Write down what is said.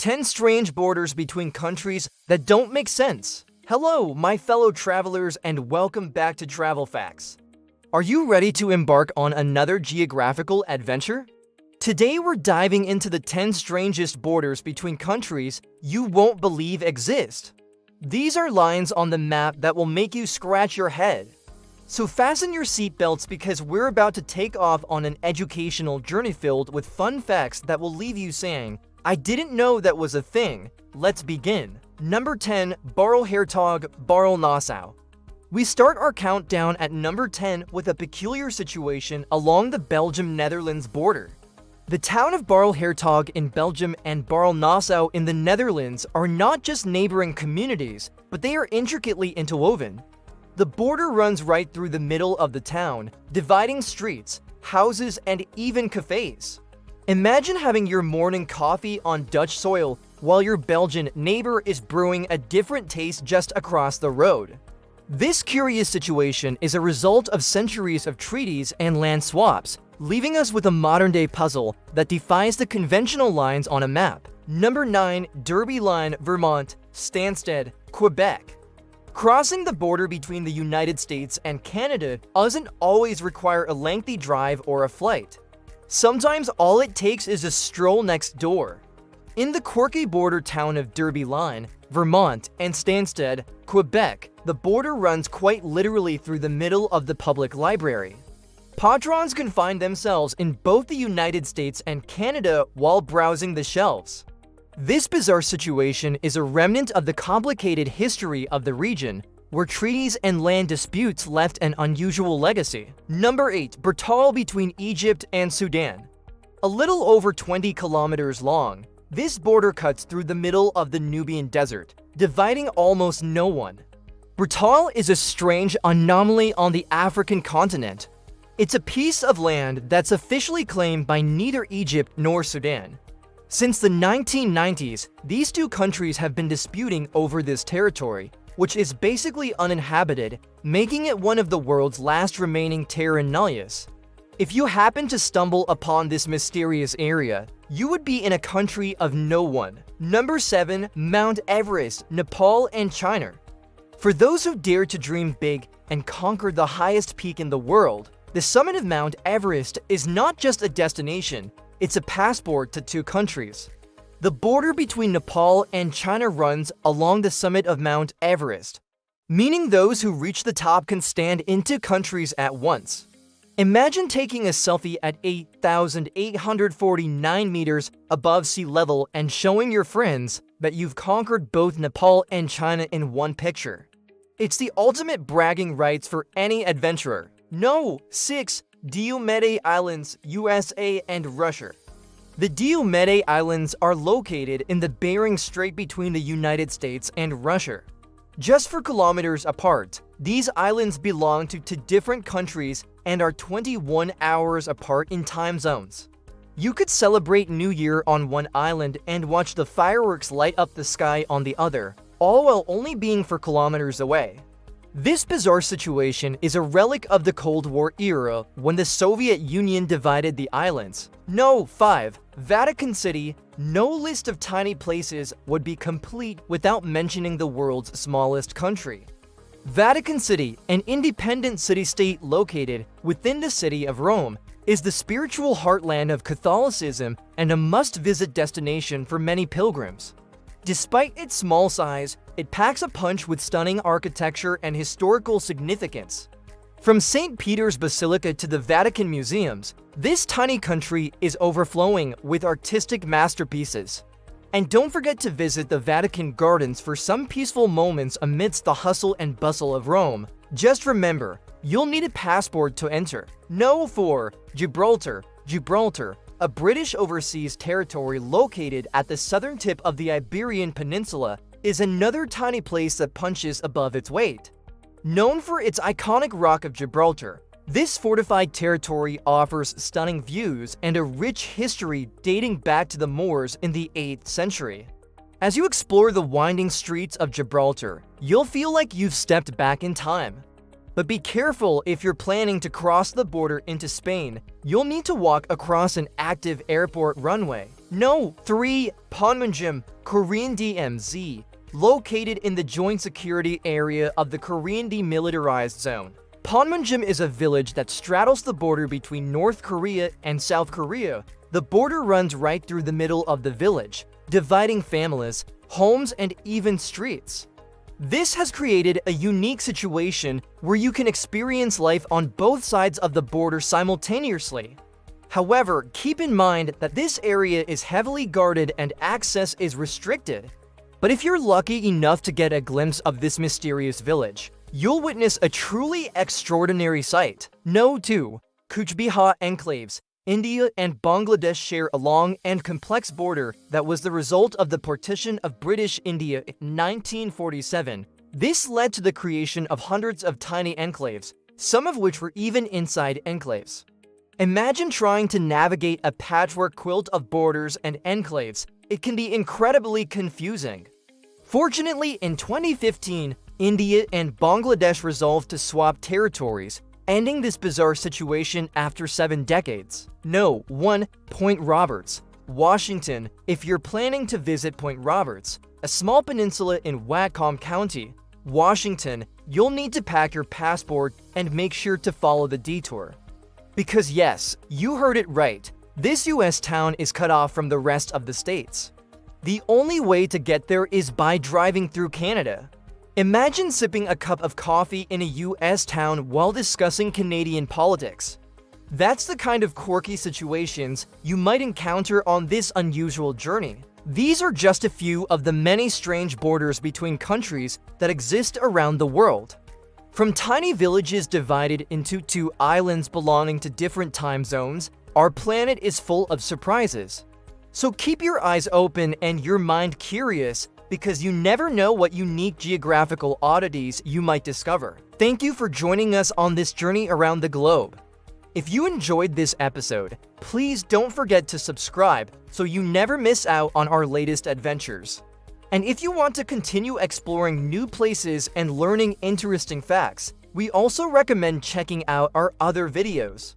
10 strange borders between countries that don't make sense. Hello, my fellow travelers, and welcome back to TravelFacts. Are you ready to embark on another geographical adventure? Today we're diving into the 10 strangest borders between countries you won't believe exist. These are lines on the map that will make you scratch your head. So fasten your seatbelts because we're about to take off on an educational journey filled with fun facts that will leave you saying, I didn't know that was a thing. Let's begin. Number 10. Barrelhertog, Barrel-Nassau. We start our countdown at number 10 with a peculiar situation along the Belgium-Netherlands border. The town of Barrelhertog in Belgium and Barrel-Nassau in the Netherlands are not just neighboring communities, but they are intricately interwoven. The border runs right through the middle of the town, dividing streets, houses, and even cafes. Imagine having your morning coffee on Dutch soil while your Belgian neighbor is brewing a different taste just across the road. This curious situation is a result of centuries of treaties and land swaps, leaving us with a modern-day puzzle that defies the conventional lines on a map. Number 9. Derby Line, Vermont, Stansted, Quebec. Crossing the border between the United States and Canada doesn't always require a lengthy drive or a flight. Sometimes all it takes is a stroll next door. In the quirky border town of Derby Line, Vermont, and Stansted, Quebec, the border runs quite literally through the middle of the public library. Patrons can find themselves in both the United States and Canada while browsing the shelves. This bizarre situation is a remnant of the complicated history of the region, where treaties and land disputes left an unusual legacy. Number 8. Bertal between Egypt and Sudan. A little over 20 kilometers long, this border cuts through the middle of the Nubian desert, dividing almost no one. Bertal is a strange anomaly on the African continent. It's a piece of land that's officially claimed by neither Egypt nor Sudan. Since the 1990s, these two countries have been disputing over this territory, which is basically uninhabited, making it one of the world's last remaining terra nullius. If you happen to stumble upon this mysterious area, you would be in a country of no one. Number 7. Mount Everest, Nepal and China. For those who dare to dream big and conquer the highest peak in the world, the summit of Mount Everest is not just a destination, it's a passport to two countries. The border between Nepal and China runs along the summit of Mount Everest, meaning those who reach the top can stand in two countries at once. Imagine taking a selfie at 8,849 meters above sea level and showing your friends that you've conquered both Nepal and China in one picture. It's the ultimate bragging rights for any adventurer. No! 6. Diomede Islands, USA and Russia. The Diomede Islands are located in the Bering Strait between the United States and Russia. Just 4 kilometers apart, these islands belong to two different countries and are 21 hours apart in time zones. You could celebrate New Year on one island and watch the fireworks light up the sky on the other, all while only being 4 kilometers away. This bizarre situation is a relic of the Cold War era when the Soviet Union divided the islands. No. 5. Vatican City. No list of tiny places would be complete without mentioning the world's smallest country. Vatican City, an independent city-state located within the city of Rome, is the spiritual heartland of Catholicism and a must-visit destination for many pilgrims. Despite its small size, it packs a punch with stunning architecture and historical significance. From St. Peter's Basilica to the Vatican Museums, this tiny country is overflowing with artistic masterpieces. And don't forget to visit the Vatican Gardens for some peaceful moments amidst the hustle and bustle of Rome. Just remember, you'll need a passport to enter. No. 4. Gibraltar, a British overseas territory located at the southern tip of the Iberian Peninsula, is another tiny place that punches above its weight. Known for its iconic Rock of Gibraltar, this fortified territory offers stunning views and a rich history dating back to the Moors in the 8th century. As you explore the winding streets of Gibraltar, you'll feel like you've stepped back in time. But be careful if you're planning to cross the border into Spain. You'll need to walk across an active airport runway. No. 3. Panmunjom, Korean DMZ, located in the joint security area of the Korean Demilitarized Zone. Panmunjom is a village that straddles the border between North Korea and South Korea. The border runs right through the middle of the village, dividing families, homes, and even streets. This has created a unique situation where you can experience life on both sides of the border simultaneously. However, keep in mind that this area is heavily guarded and access is restricted. But if you're lucky enough to get a glimpse of this mysterious village, you'll witness a truly extraordinary sight. No. 2. Cooch Behar enclaves. India and Bangladesh share a long and complex border that was the result of the partition of British India in 1947. This led to the creation of hundreds of tiny enclaves, some of which were even inside enclaves. Imagine trying to navigate a patchwork quilt of borders and enclaves. It can be incredibly confusing. Fortunately, in 2015, India and Bangladesh resolved to swap territories, ending this bizarre situation after 7 decades. No. 1. Point Roberts, Washington. If you're planning to visit Point Roberts, a small peninsula in Whatcom County, Washington, you'll need to pack your passport and make sure to follow the detour. Because yes, you heard it right, this US town is cut off from the rest of the states. The only way to get there is by driving through Canada. Imagine sipping a cup of coffee in a US town while discussing Canadian politics. That's the kind of quirky situations you might encounter on this unusual journey. These are just a few of the many strange borders between countries that exist around the world. From tiny villages divided into 2 islands belonging to different time zones, our planet is full of surprises. So keep your eyes open and your mind curious, because you never know what unique geographical oddities you might discover. Thank you for joining us on this journey around the globe. If you enjoyed this episode, please don't forget to subscribe so you never miss out on our latest adventures. And if you want to continue exploring new places and learning interesting facts, we also recommend checking out our other videos.